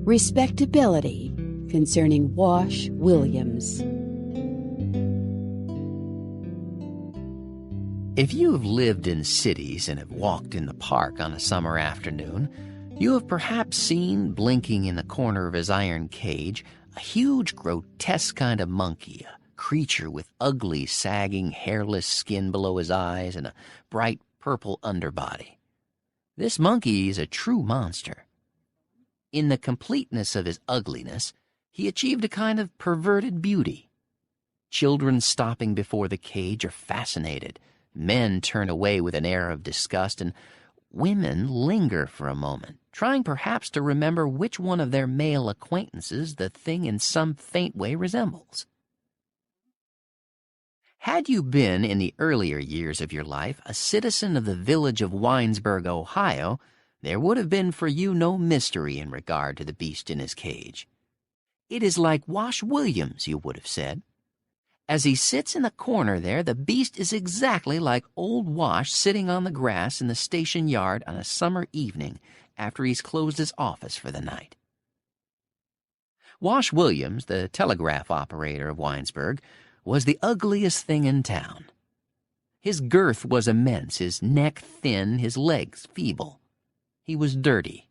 Respectability, concerning Wash Williams. If you have lived in cities and have walked in the park on a summer afternoon, you have perhaps seen, blinking in the corner of his iron cage, a huge, grotesque kind of monkey, a creature with ugly, sagging, hairless skin below his eyes and a bright purple underbody. This monkey is a true monster. In the completeness of his ugliness, he achieved a kind of perverted beauty. Children stopping before the cage are fascinated. Men turn away with an air of disgust, and women linger for a moment, trying perhaps to remember which one of their male acquaintances the thing in some faint way resembles. Had you been, in the earlier years of your life, a citizen of the village of Winesburg, Ohio, there would have been for you no mystery in regard to the beast in his cage. It is like Wash Williams, you would have said. As he sits in the corner there, the beast is exactly like old Wash sitting on the grass in the station yard on a summer evening after he's closed his office for the night. Wash Williams, the telegraph operator of Winesburg, was the ugliest thing in town. His girth was immense, his neck thin, his legs feeble. He was dirty.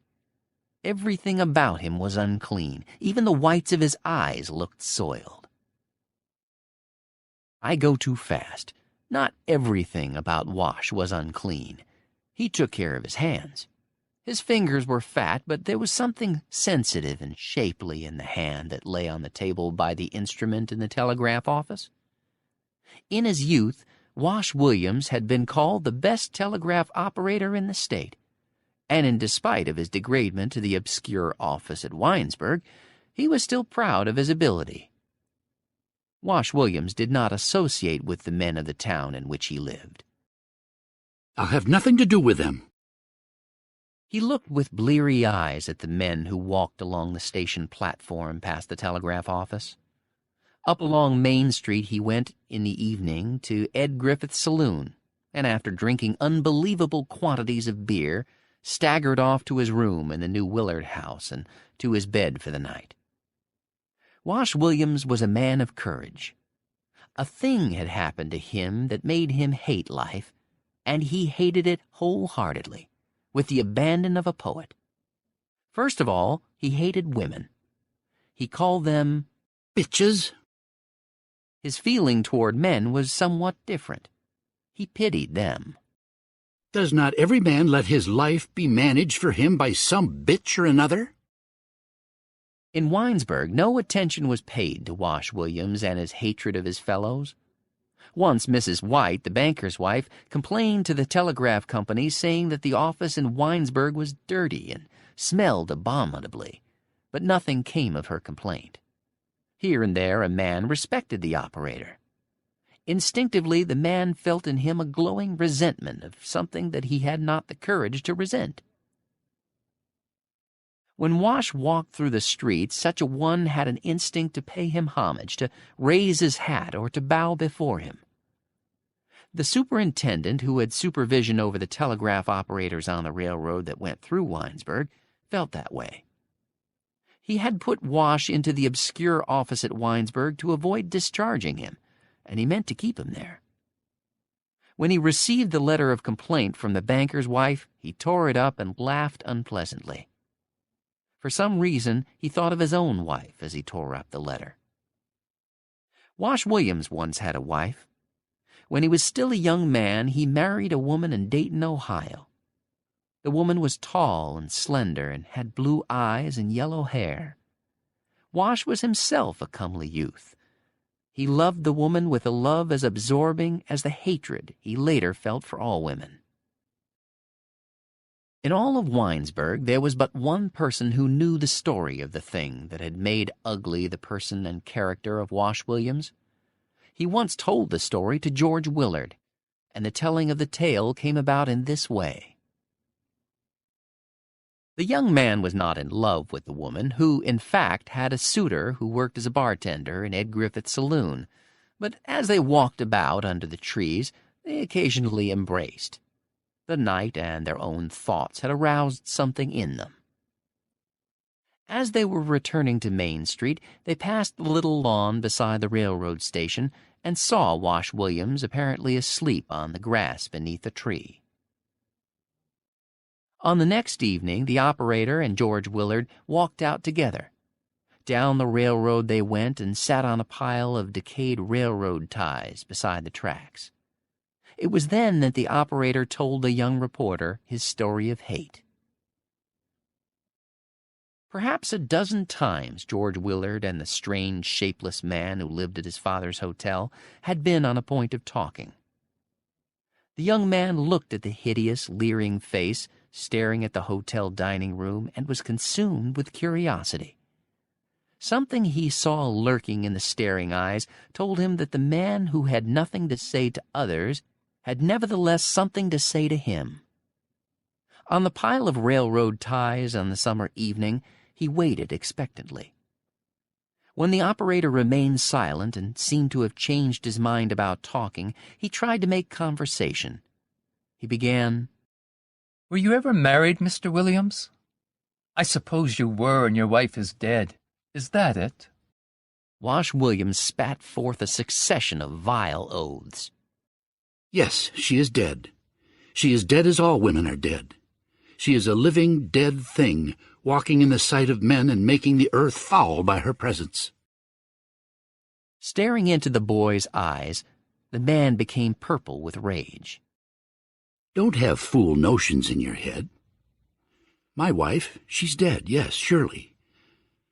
Everything about him was unclean. Even the whites of his eyes looked soiled. I go too fast. Not everything about Wash was unclean. He took care of his hands. His fingers were fat, but there was something sensitive and shapely in the hand that lay on the table by the instrument in the telegraph office. In his youth, Wash Williams had been called the best telegraph operator in the state, and in despite of his degradement to the obscure office at Winesburg, he was still proud of his ability. Wash Williams did not associate with the men of the town in which he lived. "I'll have nothing to do with them." He looked with bleary eyes at the men who walked along the station platform past the telegraph office. Up along Main Street he went in the evening to Ed Griffith's saloon, and after drinking unbelievable quantities of beer, staggered off to his room in the new Willard house and to his bed for the night. Wash Williams was a man of courage. A thing had happened to him that made him hate life, and he hated it wholeheartedly, with the abandon of a poet. First of all, he hated women. He called them bitches. His feeling toward men was somewhat different. He pitied them. Does not every man let his life be managed for him by some bitch or another? In Winesburg, no attention was paid to Wash Williams and his hatred of his fellows. Once Mrs. White, the banker's wife, complained to the telegraph company, saying that the office in Winesburg was dirty and smelled abominably, but nothing came of her complaint. Here and there a man respected the operator. Instinctively, the man felt in him a glowing resentment of something that he had not the courage to resent. When Wash walked through the streets, such a one had an instinct to pay him homage, to raise his hat, or to bow before him. The superintendent, who had supervision over the telegraph operators on the railroad that went through Winesburg, felt that way. He had put Wash into the obscure office at Winesburg to avoid discharging him, and he meant to keep him there. When he received the letter of complaint from the banker's wife, he tore it up and laughed unpleasantly. For some reason, he thought of his own wife as he tore up the letter. Wash Williams once had a wife. When he was still a young man, he married a woman in Dayton, Ohio. The woman was tall and slender and had blue eyes and yellow hair. Wash was himself a comely youth. He loved the woman with a love as absorbing as the hatred he later felt for all women. In all of Winesburg, there was but one person who knew the story of the thing that had made ugly the person and character of Wash Williams. He once told the story to George Willard, and the telling of the tale came about in this way. The young man was not in love with the woman, who, in fact, had a suitor who worked as a bartender in Ed Griffith's saloon, but as they walked about under the trees, they occasionally embraced. The night and their own thoughts had aroused something in them. As they were returning to Main Street, they passed the little lawn beside the railroad station and saw Wash Williams apparently asleep on the grass beneath a tree. On the next evening, the operator and George Willard walked out together. Down the railroad they went and sat on a pile of decayed railroad ties beside the tracks. It was then that the operator told the young reporter his story of hate. Perhaps a dozen times George Willard and the strange, shapeless man who lived at his father's hotel had been on a point of talking. The young man looked at the hideous, leering face staring at the hotel dining room and was consumed with curiosity. Something he saw lurking in the staring eyes told him that the man who had nothing to say to others had nevertheless something to say to him. On the pile of railroad ties on the summer evening, he waited expectantly. When the operator remained silent and seemed to have changed his mind about talking, he tried to make conversation. He began, "Were you ever married, Mr. Williams? I suppose you were and your wife is dead. Is that it?" Wash Williams spat forth a succession of vile oaths. "Yes, she is dead. She is dead as all women are dead. She is a living, dead thing, walking in the sight of men and making the earth foul by her presence." Staring into the boy's eyes, the man became purple with rage. "Don't have fool notions in your head. My wife, she's dead, yes, surely.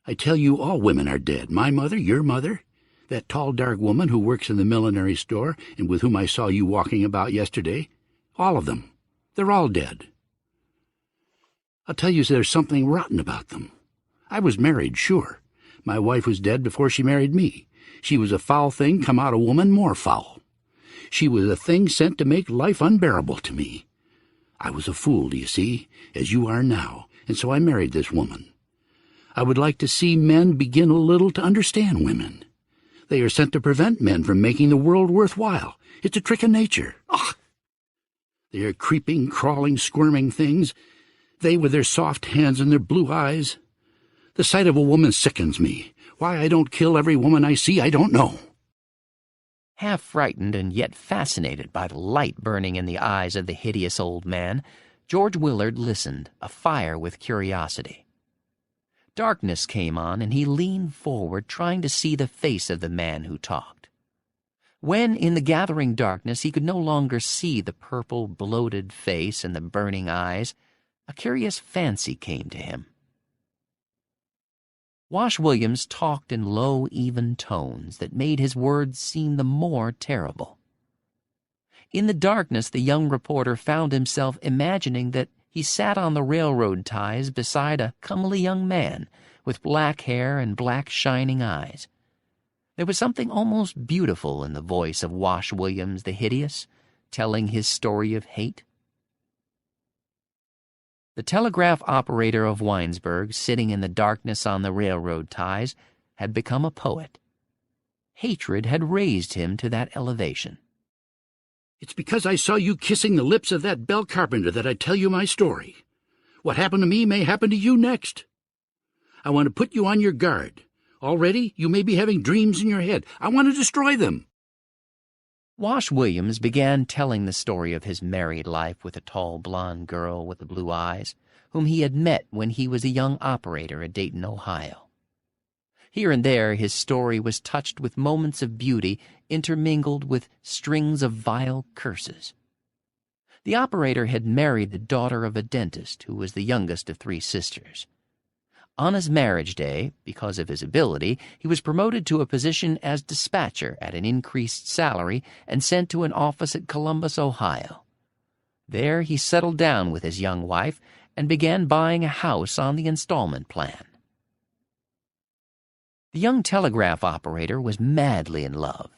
I tell you all women are dead. My mother, your mother, that tall, dark woman who works in the millinery store and with whom I saw you walking about yesterday, all of them. They're all dead. I'll tell you there's something rotten about them. I was married, sure. My wife was dead before she married me. She was a foul thing come out a woman more foul. She was a thing sent to make life unbearable to me. I was a fool, do you see, as you are now, and so I married this woman. I would like to see men begin a little to understand women. They are sent to prevent men from making the world worthwhile. It's a trick of nature. Ugh! They are creeping, crawling, squirming things. They with their soft hands and their blue eyes. The sight of a woman sickens me. Why I don't kill every woman I see, I don't know." Half frightened and yet fascinated by the light burning in the eyes of the hideous old man, George Willard listened, afire with curiosity. Darkness came on, and he leaned forward, trying to see the face of the man who talked. When, in the gathering darkness, he could no longer see the purple, bloated face and the burning eyes, a curious fancy came to him. Wash Williams talked in low, even tones that made his words seem the more terrible. In the darkness, the young reporter found himself imagining that he sat on the railroad ties beside a comely young man with black hair and black shining eyes. There was something almost beautiful in the voice of Wash Williams the hideous, telling his story of hate. The telegraph operator of Winesburg, sitting in the darkness on the railroad ties, had become a poet. Hatred had raised him to that elevation. "It's because I saw you kissing the lips of that bell carpenter that I tell you my story. What happened to me may happen to you next. I want to put you on your guard. Already you may be having dreams in your head. I want to destroy them." Wash Williams began telling the story of his married life with a tall blonde girl with the blue eyes, whom he had met when he was a young operator at Dayton, Ohio. Here and there his story was touched with moments of beauty intermingled with strings of vile curses. The operator had married the daughter of a dentist who was the youngest of 3 sisters. On his marriage day, because of his ability, he was promoted to a position as dispatcher at an increased salary and sent to an office at Columbus, Ohio. There he settled down with his young wife and began buying a house on the installment plan. The young telegraph operator was madly in love.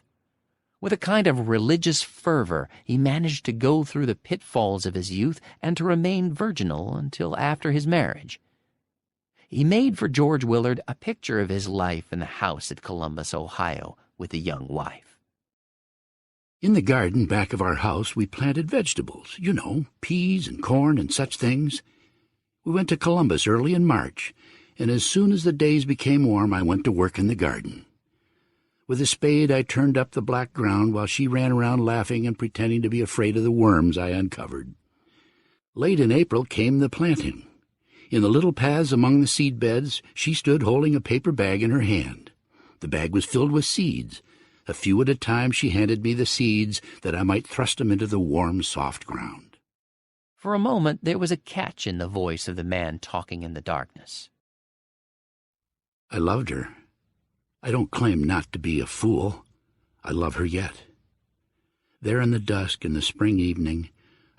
With a kind of religious fervor, he managed to go through the pitfalls of his youth and to remain virginal until after his marriage. He made for George Willard a picture of his life in the house at Columbus, Ohio, with the young wife. In the garden back of our house we planted vegetables, peas and corn and such things. We went to Columbus early in March, and as soon as the days became warm I went to work in the garden. With a spade I turned up the black ground while she ran around laughing and pretending to be afraid of the worms I uncovered. Late in April came the planting. In the little paths among the seed beds she stood holding a paper bag in her hand. The bag was filled with seeds. A few at a time she handed me the seeds that I might thrust them into the warm, soft ground. For a moment there was a catch in the voice of the man talking in the darkness. I loved her. I don't claim not to be a fool. I love her yet. There in the dusk in the spring evening,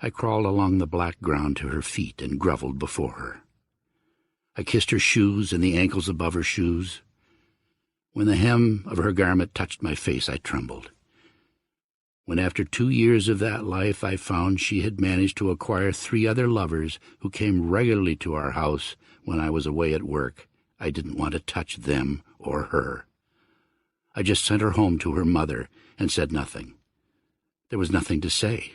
I crawled along the black ground to her feet and grovelled before her. I kissed her shoes and the ankles above her shoes. When the hem of her garment touched my face, I trembled. When after 2 years of that life I found she had managed to acquire 3 other lovers who came regularly to our house when I was away at work, I didn't want to touch them or her. I just sent her home to her mother and said nothing. There was nothing to say.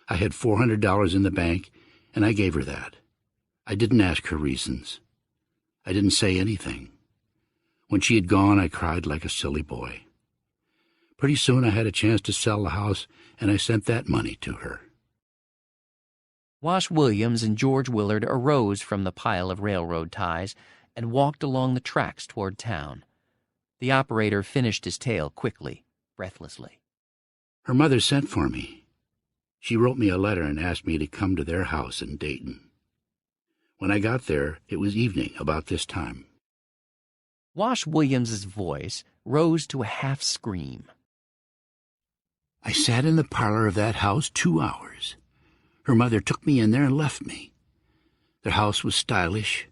I had $400 in the bank, and I gave her that. I didn't ask her reasons. I didn't say anything. When she had gone, I cried like a silly boy. Pretty soon I had a chance to sell the house, and I sent that money to her. Wash Williams and George Willard arose from the pile of railroad ties and walked along the tracks toward town. The operator finished his tale quickly, breathlessly. Her mother sent for me. She wrote me a letter and asked me to come to their house in Dayton. When I got there, it was evening about this time. Wash Williams's voice rose to a half-scream. I sat in the parlor of that house 2 hours. Her mother took me in there and left me. Their house was stylish.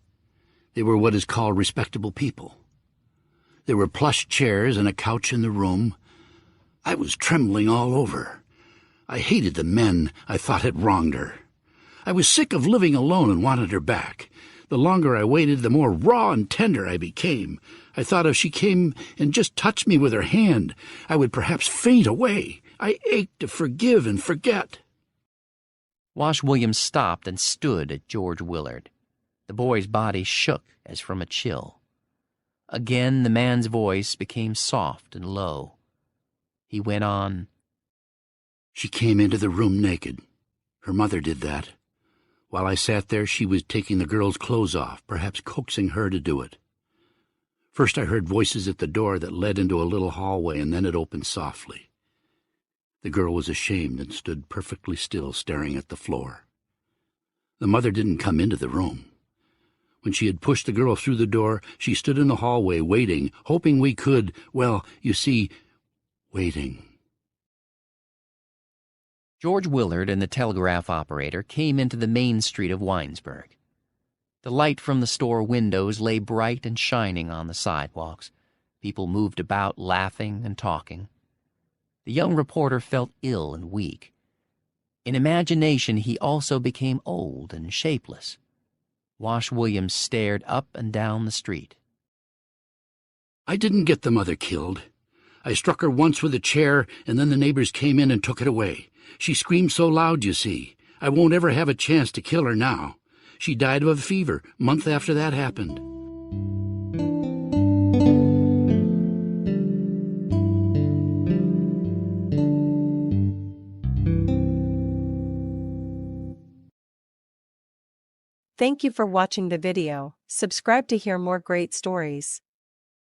They were what is called respectable people. There were plush chairs and a couch in the room. I was trembling all over. I hated the men I thought had wronged her. I was sick of living alone and wanted her back. The longer I waited, the more raw and tender I became. I thought if she came and just touched me with her hand, I would perhaps faint away. I ached to forgive and forget. Wash Williams stopped and stood at George Willard. The boy's body shook as from a chill. Again the man's voice became soft and low. He went on. She came into the room naked. Her mother did that. While I sat there, she was taking the girl's clothes off, perhaps coaxing her to do it. First I heard voices at the door that led into a little hallway, and then it opened softly. The girl was ashamed and stood perfectly still, staring at the floor. The mother didn't come into the room. When she had pushed the girl through the door, she stood in the hallway, waiting, hoping we could, waiting. George Willard and the telegraph operator came into the main street of Winesburg. The light from the store windows lay bright and shining on the sidewalks. People moved about, laughing and talking. The young reporter felt ill and weak. In imagination, he also became old and shapeless. Wash Williams stared up and down the street. I didn't get the mother killed. I struck her once with a chair, and then the neighbors came in and took it away. She screamed so loud, you see. I won't ever have a chance to kill her now. She died of a fever, a month after that happened. Thank you for watching the video. Subscribe to hear more great stories.